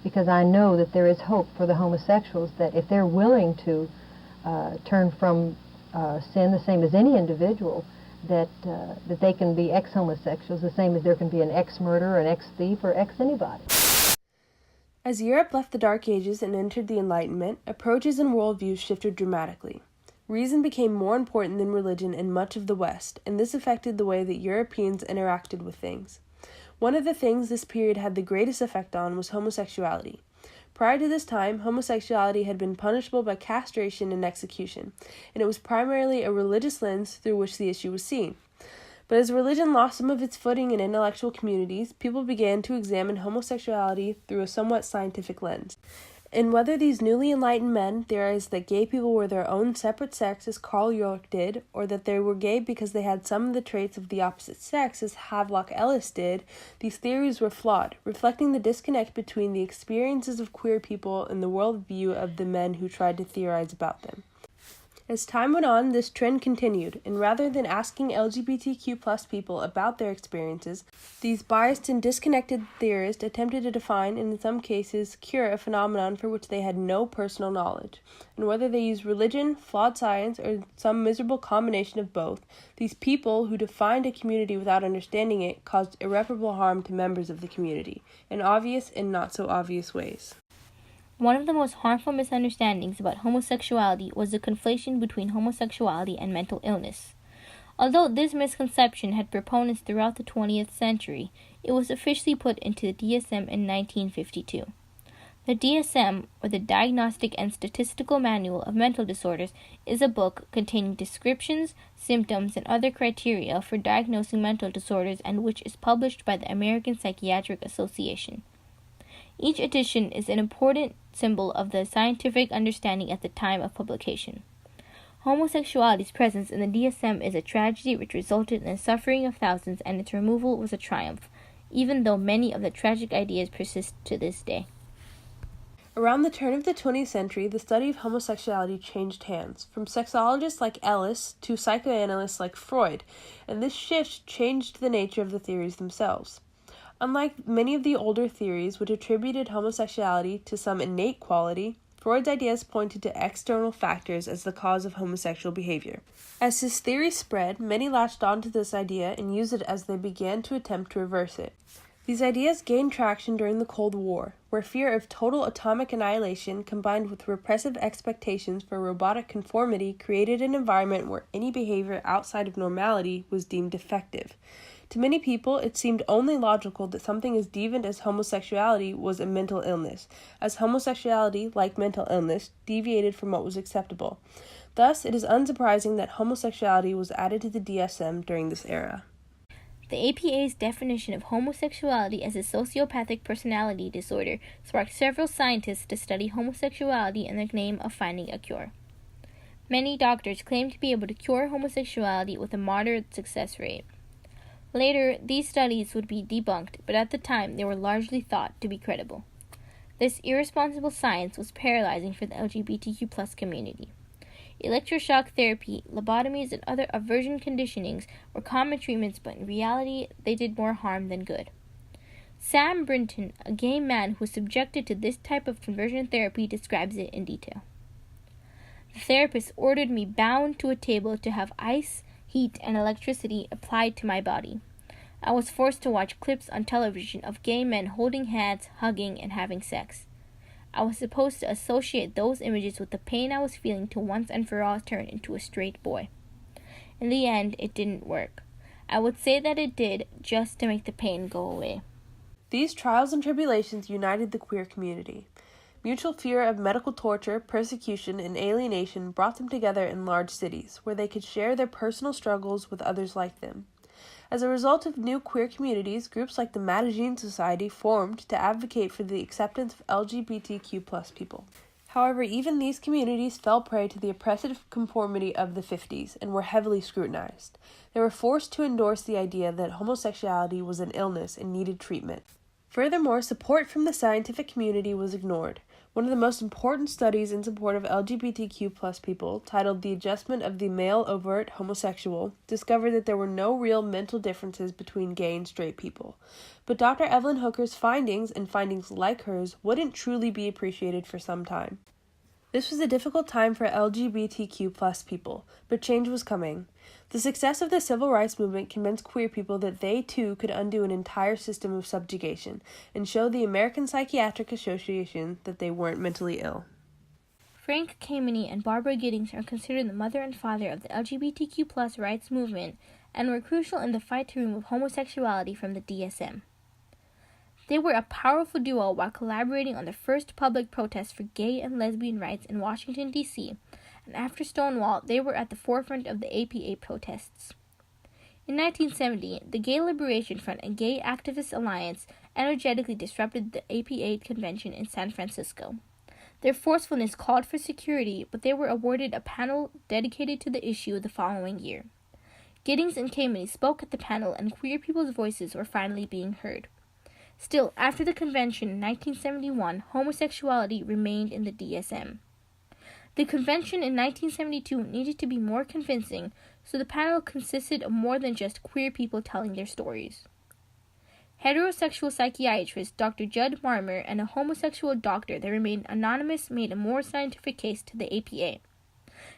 because I know that there is hope for the homosexuals, that if they're willing to turn from sin the same as any individual, that they can be ex-homosexuals the same as there can be an ex-murderer, an ex-thief, or ex-anybody. As Europe left the Dark Ages and entered the Enlightenment, approaches and worldviews shifted dramatically. Reason became more important than religion in much of the West, and this affected the way that Europeans interacted with things. One of the things this period had the greatest effect on was homosexuality. Prior to this time, homosexuality had been punishable by castration and execution, and it was primarily a religious lens through which the issue was seen. But as religion lost some of its footing in intellectual communities, people began to examine homosexuality through a somewhat scientific lens. And whether these newly enlightened men theorized that gay people were their own separate sex, as Carl Jung did, or that they were gay because they had some of the traits of the opposite sex, as Havelock Ellis did, these theories were flawed, reflecting the disconnect between the experiences of queer people and the worldview of the men who tried to theorize about them. As time went on, this trend continued, and rather than asking LGBTQ+ people about their experiences, these biased and disconnected theorists attempted to define, and in some cases cure, a phenomenon for which they had no personal knowledge. And whether they used religion, flawed science, or some miserable combination of both, these people who defined a community without understanding it caused irreparable harm to members of the community, in obvious and not so obvious ways. One of the most harmful misunderstandings about homosexuality was the conflation between homosexuality and mental illness. Although this misconception had proponents throughout the 20th century, it was officially put into the DSM in 1952. The DSM, or the Diagnostic and Statistical Manual of Mental Disorders, is a book containing descriptions, symptoms, and other criteria for diagnosing mental disorders, and which is published by the American Psychiatric Association. Each edition is an important symbol of the scientific understanding at the time of publication. Homosexuality's presence in the DSM is a tragedy which resulted in the suffering of thousands, and its removal was a triumph, even though many of the tragic ideas persist to this day. Around the turn of the 20th century, the study of homosexuality changed hands, from sexologists like Ellis to psychoanalysts like Freud, and this shift changed the nature of the theories themselves. Unlike many of the older theories which attributed homosexuality to some innate quality, Freud's ideas pointed to external factors as the cause of homosexual behavior. As his theory spread, many latched onto this idea and used it as they began to attempt to reverse it. These ideas gained traction during the Cold War, where fear of total atomic annihilation combined with repressive expectations for robotic conformity created an environment where any behavior outside of normality was deemed defective. To many people, it seemed only logical that something as deviant as homosexuality was a mental illness, as homosexuality, like mental illness, deviated from what was acceptable. Thus, it is unsurprising that homosexuality was added to the DSM during this era. The APA's definition of homosexuality as a sociopathic personality disorder sparked several scientists to study homosexuality in the name of finding a cure. Many doctors claimed to be able to cure homosexuality with a moderate success rate. Later, these studies would be debunked, but at the time they were largely thought to be credible. This irresponsible science was paralyzing for the LGBTQ+ community. Electroshock therapy, lobotomies, and other aversion conditionings were common treatments, but in reality, they did more harm than good. Sam Brinton, a gay man who was subjected to this type of conversion therapy, describes it in detail. The therapist ordered me bound to a table to have ice, heat, and electricity applied to my body. I was forced to watch clips on television of gay men holding hands, hugging, and having sex. I was supposed to associate those images with the pain I was feeling to once and for all turn into a straight boy. In the end, it didn't work. I would say that it did, just to make the pain go away. These trials and tribulations united the queer community. Mutual fear of medical torture, persecution, and alienation brought them together in large cities, where they could share their personal struggles with others like them. As a result of new queer communities, groups like the Mattagene Society formed to advocate for the acceptance of LGBTQ+ people. However, even these communities fell prey to the oppressive conformity of the 50s and were heavily scrutinized. They were forced to endorse the idea that homosexuality was an illness and needed treatment. Furthermore, support from the scientific community was ignored. One of the most important studies in support of LGBTQ+ people, titled The Adjustment of the Male Overt Homosexual, discovered that there were no real mental differences between gay and straight people. But Dr. Evelyn Hooker's findings, and findings like hers, wouldn't truly be appreciated for some time. This was a difficult time for LGBTQ+ people, but change was coming. The success of the civil rights movement convinced queer people that they too could undo an entire system of subjugation and show the American Psychiatric Association that they weren't mentally ill. Frank Kameny and Barbara Giddings are considered the mother and father of the LGBTQ+ rights movement and were crucial in the fight to remove homosexuality from the DSM. They were a powerful duo while collaborating on the first public protest for gay and lesbian rights in Washington, D.C., and after Stonewall, they were at the forefront of the APA protests. In 1970, the Gay Liberation Front and Gay Activist Alliance energetically disrupted the APA convention in San Francisco. Their forcefulness called for security, but they were awarded a panel dedicated to the issue the following year. Giddings and Kameny spoke at the panel, and queer people's voices were finally being heard. Still, after the convention in 1971, homosexuality remained in the DSM. The convention in 1972 needed to be more convincing, so the panel consisted of more than just queer people telling their stories. Heterosexual psychiatrist Dr. Judd Marmer and a homosexual doctor that remained anonymous made a more scientific case to the APA.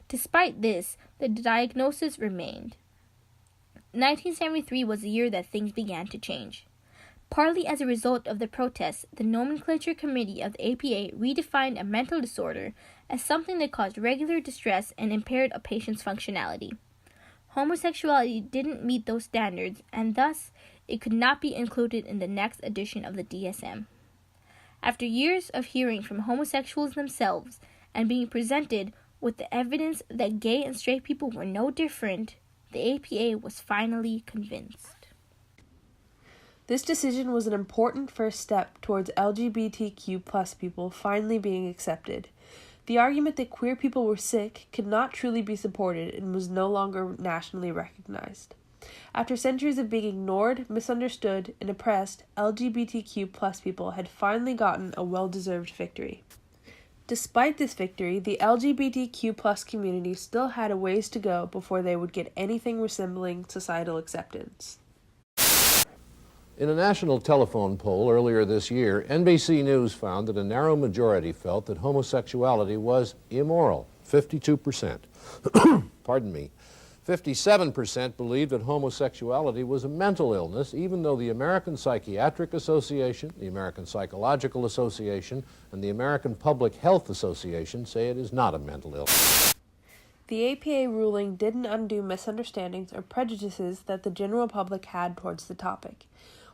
Despite this, the diagnosis remained. 1973 was the year that things began to change. Partly as a result of the protests, the Nomenclature Committee of the APA redefined a mental disorder as something that caused regular distress and impaired a patient's functionality. Homosexuality didn't meet those standards, and thus it could not be included in the next edition of the DSM. After years of hearing from homosexuals themselves and being presented with the evidence that gay and straight people were no different, the APA was finally convinced. This decision was an important first step towards LGBTQ+ people finally being accepted. The argument that queer people were sick could not truly be supported and was no longer nationally recognized. After centuries of being ignored, misunderstood, and oppressed, LGBTQ+ people had finally gotten a well-deserved victory. Despite this victory, the LGBTQ+ community still had a ways to go before they would get anything resembling societal acceptance. In a national telephone poll earlier this year, NBC News found that a narrow majority felt that homosexuality was immoral, 52%. Pardon me. 57% believed that homosexuality was a mental illness, even though the American Psychiatric Association, the American Psychological Association, and the American Public Health Association say it is not a mental illness. The APA ruling didn't undo misunderstandings or prejudices that the general public had towards the topic.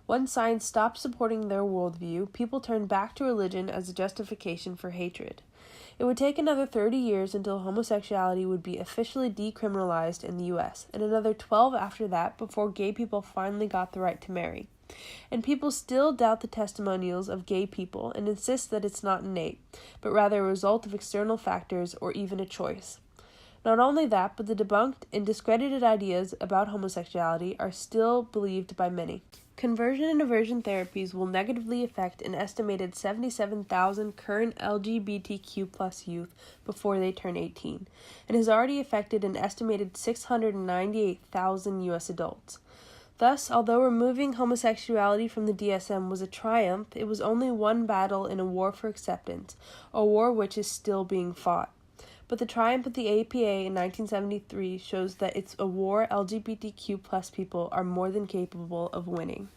Once science stopped supporting their worldview, people turned back to religion as a justification for hatred. It would take another 30 years until homosexuality would be officially decriminalized in the U.S., and another 12 after that before gay people finally got the right to marry. And people still doubt the testimonials of gay people and insist that it's not innate, but rather a result of external factors or even a choice. Not only that, but the debunked and discredited ideas about homosexuality are still believed by many. Conversion and aversion therapies will negatively affect an estimated 77,000 current LGBTQ+ youth before they turn 18, and has already affected an estimated 698,000 U.S. adults. Thus, although removing homosexuality from the DSM was a triumph, it was only one battle in a war for acceptance, a war which is still being fought. But the triumph of the APA in 1973 shows that it's a war LGBTQ+ people are more than capable of winning.